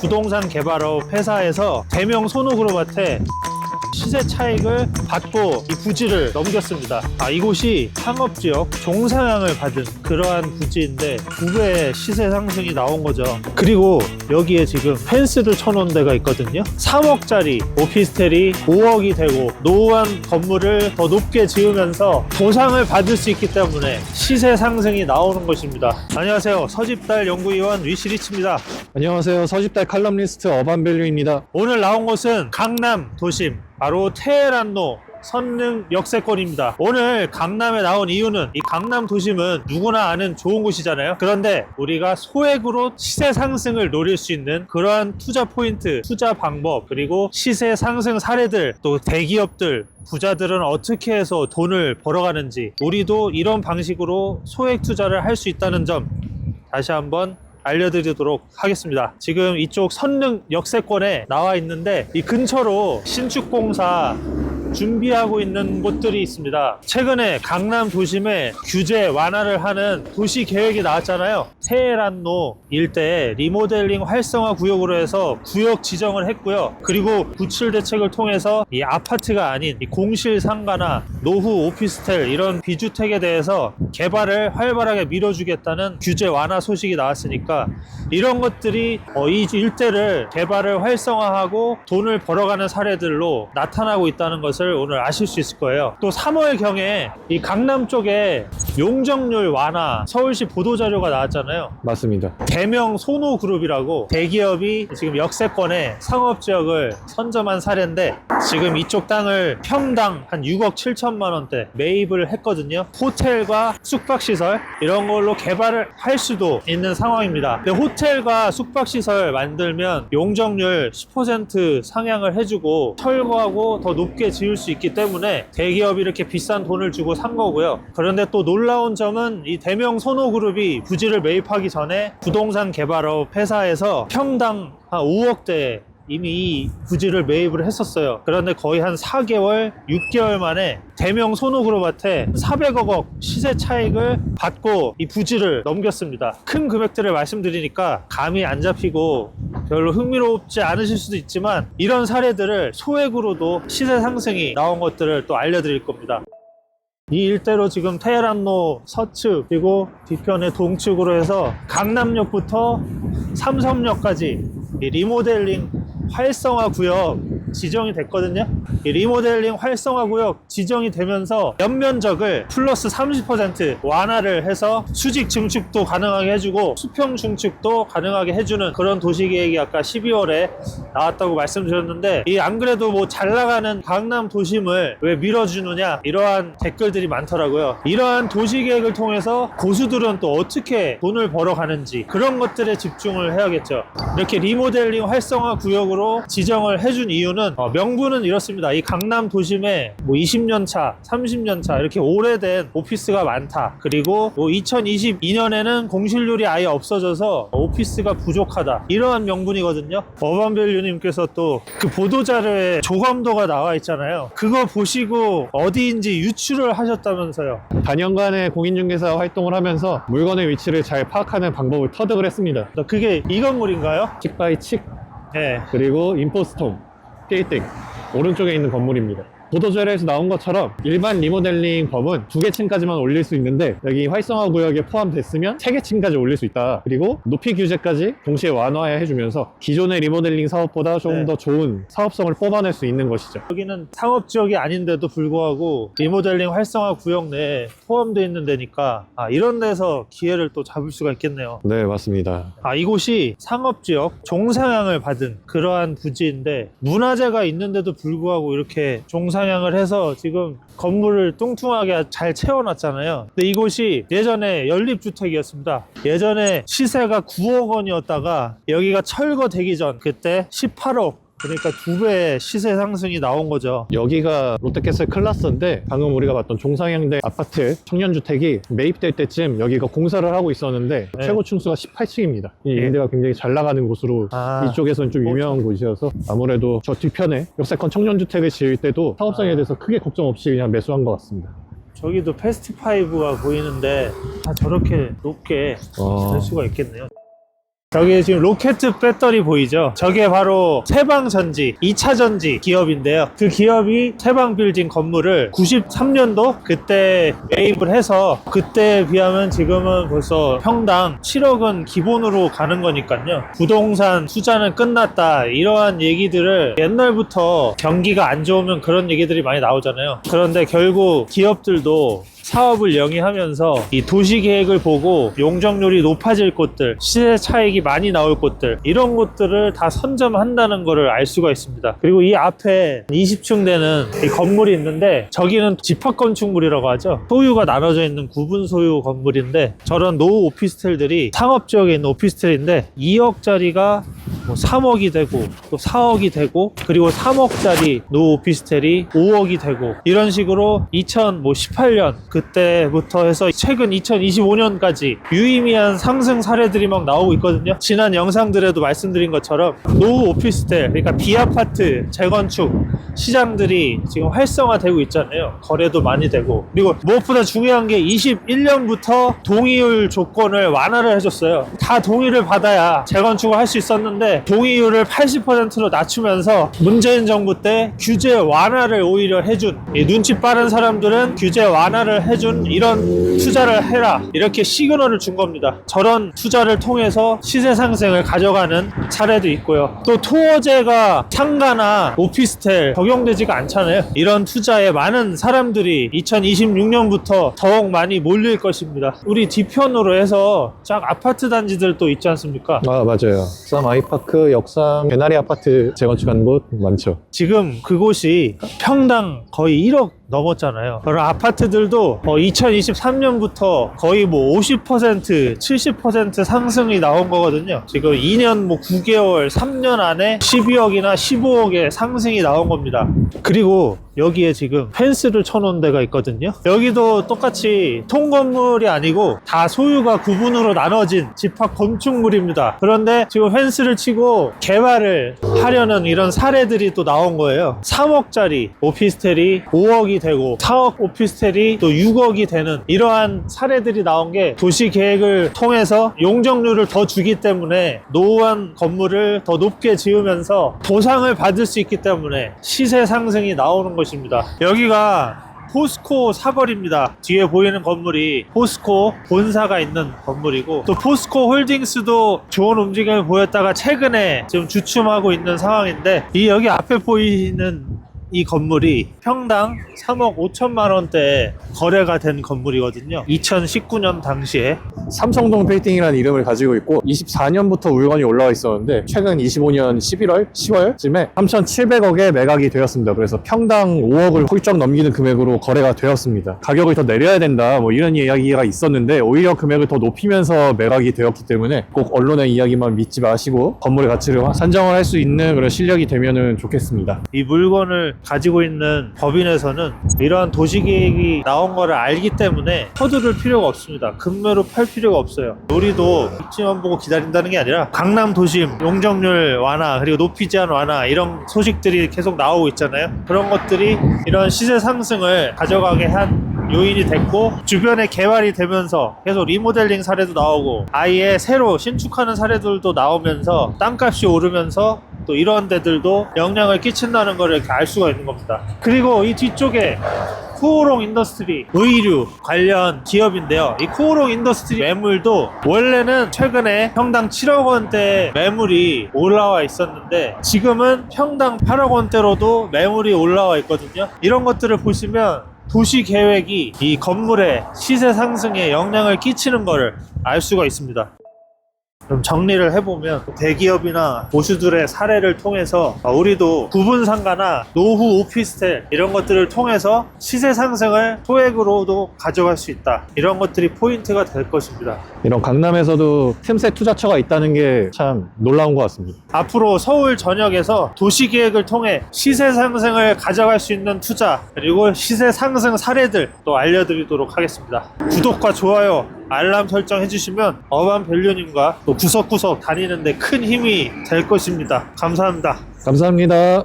부동산 개발업 회사에서 대명 손호그룹한테 시세 차익을 받고 이 부지를 넘겼습니다. 이곳이 상업지역 종상향을 받은 그러한 부지인데 2배의 시세 상승이 나온 거죠. 그리고 여기에 지금 펜스도 쳐놓은 데가 있거든요. 3억짜리 오피스텔이 5억이 되고 노후한 건물을 더 높게 지으면서 보상을 받을 수 있기 때문에 시세 상승이 나오는 것입니다. 안녕하세요, 서집달 연구위원 위시리치입니다. 안녕하세요, 서집달 칼럼니스트 어반밸류입니다. 오늘 나온 곳은 강남 도심, 바로 테헤란로 선릉 역세권입니다. 오늘 강남에 나온 이유는 이 강남 도심은 누구나 아는 좋은 곳이잖아요. 그런데 우리가 소액으로 시세 상승을 노릴 수 있는 그러한 투자 포인트, 투자 방법, 그리고 시세 상승 사례들, 또 대기업들, 부자들은 어떻게 해서 돈을 벌어가는지, 우리도 이런 방식으로 소액 투자를 할 수 있다는 점 다시 한번 알려드리도록 하겠습니다. 지금 이쪽 선릉 역세권에 나와 있는데 이 근처로 신축공사 준비하고 있는 곳들이 있습니다. 최근에 강남 도심에 규제 완화를 하는 도시 계획이 나왔잖아요. 테헤란로 일대에 리모델링 활성화 구역으로 해서 구역 지정을 했고요. 그리고 구출 대책을 통해서 이 아파트가 아닌 이 공실 상가나 노후 오피스텔 이런 비주택에 대해서 개발을 활발하게 밀어주겠다는 규제 완화 소식이 나왔으니까 이런 것들이 이 일대를 개발을 활성화하고 돈을 벌어가는 사례들로 나타나고 있다는 것을 오늘 아실 수 있을 거예요. 또 3월경에 이 강남 쪽에 용적률 완화 서울시 보도자료가 나왔잖아요. 맞습니다. 대명 손호그룹이라고 대기업이 지금 역세권에 상업지역을 선점한 사례인데 지금 이쪽 땅을 평당 한 6억 7천만 원대 매입을 했거든요. 호텔과 숙박시설 이런 걸로 개발을 할 수도 있는 상황입니다. 근데 호텔과 숙박시설 만들면 용적률 10% 상향을 해주고 철거하고 더 높게 지을 수 있기 때문에 대기업이 이렇게 비싼 돈을 주고 산 거고요. 그런데 또 놀라운 점은 이 대명 손호그룹이 부지를 매입하기 전에 부동산 개발업 회사에서 평당 한 5억대 이미 이 부지를 매입을 했었어요. 그런데 거의 한 4개월, 6개월 만에 대명 손호그룹한테 400억 시세 차익을 받고 이 부지를 넘겼습니다. 큰 금액들을 말씀드리니까 감이 안 잡히고 별로 흥미롭지 않으실 수도 있지만 이런 사례들을 소액으로도 시세 상승이 나온 것들을 또 알려드릴 겁니다. 이 일대로 지금 테헤란로 서측 그리고 뒤편의 동측으로 해서 강남역부터 삼성역까지 이 리모델링 활성화 구역 지정이 됐거든요. 이 리모델링 활성화 구역 지정이 되면서 연면적을 플러스 30% 완화를 해서 수직 증축도 가능하게 해주고 수평 증축도 가능하게 해주는 그런 도시계획이 아까 12월에 나왔다고 말씀드렸는데, 이 안 그래도 뭐 잘 나가는 강남 도심을 왜 밀어주느냐 이러한 댓글들이 많더라고요. 이러한 도시계획을 통해서 고수들은 또 어떻게 돈을 벌어가는지 그런 것들에 집중을 해야겠죠. 이렇게 리모델링 활성화 구역으로 지정을 해준 이유는 명분은 이렇습니다. 이 강남 도심에 뭐 20년 차, 30년 차 이렇게 오래된 오피스가 많다. 그리고 뭐 2022년에는 공실률이 아예 없어져서 오피스가 부족하다. 이러한 명분이거든요. 어반밸류님께서 또 그 보도자료에 조감도가 나와 있잖아요. 그거 보시고 어디인지 유추를 하셨다면서요. 단연간의 공인중개사 활동을 하면서 물건의 위치를 잘 파악하는 방법을 터득을 했습니다. 그게 이 건물인가요? 칙바이 칙, 네. 그리고 인포스톰, 게이팅 오른쪽에 있는 건물입니다. 보도자료에서 나온 것처럼 일반 리모델링 법은 2개 층까지만 올릴 수 있는데 여기 활성화 구역에 포함됐으면 3개 층까지 올릴 수 있다. 그리고 높이 규제까지 동시에 완화해주면서 기존의 리모델링 사업보다 조금 더 좋은 사업성을 뽑아낼 수 있는 것이죠. 여기는 상업지역이 아닌데도 불구하고 리모델링 활성화 구역 내에 포함되어 있는 데니까 이런 데서 기회를 또 잡을 수가 있겠네요. 네, 맞습니다. 이곳이 상업지역 종상향을 받은 그러한 부지인데 문화재가 있는데도 불구하고 이렇게 종상향을 해서 지금 건물을 뚱뚱하게 잘 채워놨잖아요. 근데 이곳이 예전에 연립주택이었습니다. 예전에 시세가 9억 원이었다가 여기가 철거되기 전 그때 18억, 그러니까 2배의 시세 상승이 나온 거죠. 여기가 롯데캐슬 클라스인데 방금 우리가 봤던 종상향대 아파트 청년주택이 매입될 때쯤 여기가 공사를 하고 있었는데 네. 최고 층수가 18층입니다. 이 임대가 굉장히 잘 나가는 곳으로 이쪽에서는 좀 유명한 곳이어서 아무래도 저 뒤편에 역세권 청년주택을 지을 때도 사업성에 대해서 크게 걱정 없이 그냥 매수한 것 같습니다. 저기도 패스트5가 보이는데 다 저렇게 높게 될 수가 있겠네요. 저기 지금 로켓 배터리 보이죠? 저게 바로 세방전지, 2차전지 기업인데요. 그 기업이 세방빌딩 건물을 93년도 그때 매입을 해서, 그때에 비하면 지금은 벌써 평당 7억은 기본으로 가는 거니까요. 부동산 투자는 끝났다, 이러한 얘기들을 옛날부터 경기가 안 좋으면 그런 얘기들이 많이 나오잖아요. 그런데 결국 기업들도 사업을 영위하면서 이 도시계획을 보고 용적률이 높아질 곳들, 시세 차익이 많이 나올 곳들, 이런 곳들을 다 선점한다는 것을 알 수가 있습니다. 그리고 이 앞에 20층 되는 이 건물이 있는데, 저기는 집합건축물이라고 하죠. 소유가 나눠져 있는 구분 소유 건물인데, 저런 노후 오피스텔들이 상업지역에 있는 오피스텔인데 2억짜리가 뭐 3억이 되고, 또 4억이 되고, 그리고 3억짜리 노후 오피스텔이 5억이 되고, 이런 식으로 2018년 그때부터 해서 최근 2025년까지 유의미한 상승 사례들이 막 나오고 있거든요. 지난 영상들에도 말씀드린 것처럼 노후 오피스텔, 그러니까 비아파트 재건축 시장들이 지금 활성화되고 있잖아요. 거래도 많이 되고. 그리고 무엇보다 중요한 게 21년부터 동의율 조건을 완화를 해줬어요. 다 동의를 받아야 재건축을 할 수 있었는데, 동의율을 80%로 낮추면서 문재인 정부 때 규제 완화를 오히려 해준, 이 눈치 빠른 사람들은 규제 완화를 해준 이런 투자를 해라, 이렇게 시그널을 준 겁니다. 저런 투자를 통해서 시세 상승을 가져가는 사례도 있고요. 또 토어제가 상가나 오피스텔 적용되지가 않잖아요. 이런 투자에 많은 사람들이 2026년부터 더욱 많이 몰릴 것입니다. 우리 뒤편으로 해서 쫙 아파트 단지들도 있지 않습니까? 아, 맞아요. 썸 아이파크, 역삼, 개나리 아파트 재건축한 곳 많죠. 지금 그곳이 평당 거의 1억 넘었잖아요. 그런 아파트들도 2023년부터 거의 뭐 50%, 70% 상승이 나온 거거든요. 지금 2년 뭐 9개월, 3년 안에 12억이나 15억의 상승이 나온 겁니다. 그리고 여기에 지금 펜스를 쳐놓은 데가 있거든요. 여기도 똑같이 통건물이 아니고 다 소유가 구분으로 나눠진 집합 건축물입니다. 그런데 지금 펜스를 치고 개발을 하려는 이런 사례들이 또 나온 거예요. 3억짜리 오피스텔이 5억이 되고 4억 오피스텔이 또 6억이 되는 이러한 사례들이 나온 게, 도시계획을 통해서 용적률을 더 주기 때문에 노후한 건물을 더 높게 지으면서 보상을 받을 수 있기 때문에 시세 상승이 나오는 것입니다. 여기가 포스코 사거리입니다. 뒤에 보이는 건물이 포스코 본사가 있는 건물이고, 또 포스코 홀딩스도 좋은 움직임을 보였다가 최근에 지금 주춤하고 있는 상황인데, 이 여기 앞에 보이는 이 건물이 평당 3억 5천만 원대에 거래가 된 건물이거든요. 2019년 당시에. 삼성동 빌딩이라는 이름을 가지고 있고 24년부터 물건이 올라와 있었는데, 최근 25년 11월, 10월쯤에 3,700억에 매각이 되었습니다. 그래서 평당 5억을 훌쩍 넘기는 금액으로 거래가 되었습니다. 가격을 더 내려야 된다, 뭐 이런 이야기가 있었는데, 오히려 금액을 더 높이면서 매각이 되었기 때문에 꼭 언론의 이야기만 믿지 마시고 건물의 가치를 산정을 할 수 있는 그런 실력이 되면은 좋겠습니다. 이 물건을 가지고 있는 법인에서는 이러한 도시계획이 나온 거를 알기 때문에 서두를 필요가 없습니다. 급매로 팔 필요가 없어요. 우리도 입지만 보고 기다린다는 게 아니라, 강남 도심 용적률 완화, 그리고 높이 제한 완화, 이런 소식들이 계속 나오고 있잖아요. 그런 것들이 이런 시세 상승을 가져가게 한 요인이 됐고, 주변에 개발이 되면서 계속 리모델링 사례도 나오고, 아예 새로 신축하는 사례들도 나오면서 땅값이 오르면서 또 이런 데들도 영향을 끼친다는 걸 이렇게 알 수가 있는 겁니다. 그리고 이 뒤쪽에 코오롱 인더스트리, 의류 관련 기업인데요. 이 코오롱 인더스트리 매물도 원래는 최근에 평당 7억 원대 매물이 올라와 있었는데, 지금은 평당 8억 원대로도 매물이 올라와 있거든요. 이런 것들을 보시면 도시 계획이 이 건물의 시세 상승에 영향을 끼치는 것을 알 수가 있습니다. 좀 정리를 해보면, 대기업이나 보수들의 사례를 통해서 우리도 구분 상가나 노후 오피스텔 이런 것들을 통해서 시세 상승을 소액으로도 가져갈 수 있다, 이런 것들이 포인트가 될 것입니다. 이런 강남에서도 틈새 투자처가 있다는 게 참 놀라운 것 같습니다. 앞으로 서울 전역에서 도시계획을 통해 시세 상승을 가져갈 수 있는 투자, 그리고 시세 상승 사례들 또 알려드리도록 하겠습니다. 구독과 좋아요, 알람 설정 해주시면 어반밸류님과 또 구석구석 다니는데 큰 힘이 될 것입니다. 감사합니다. 감사합니다.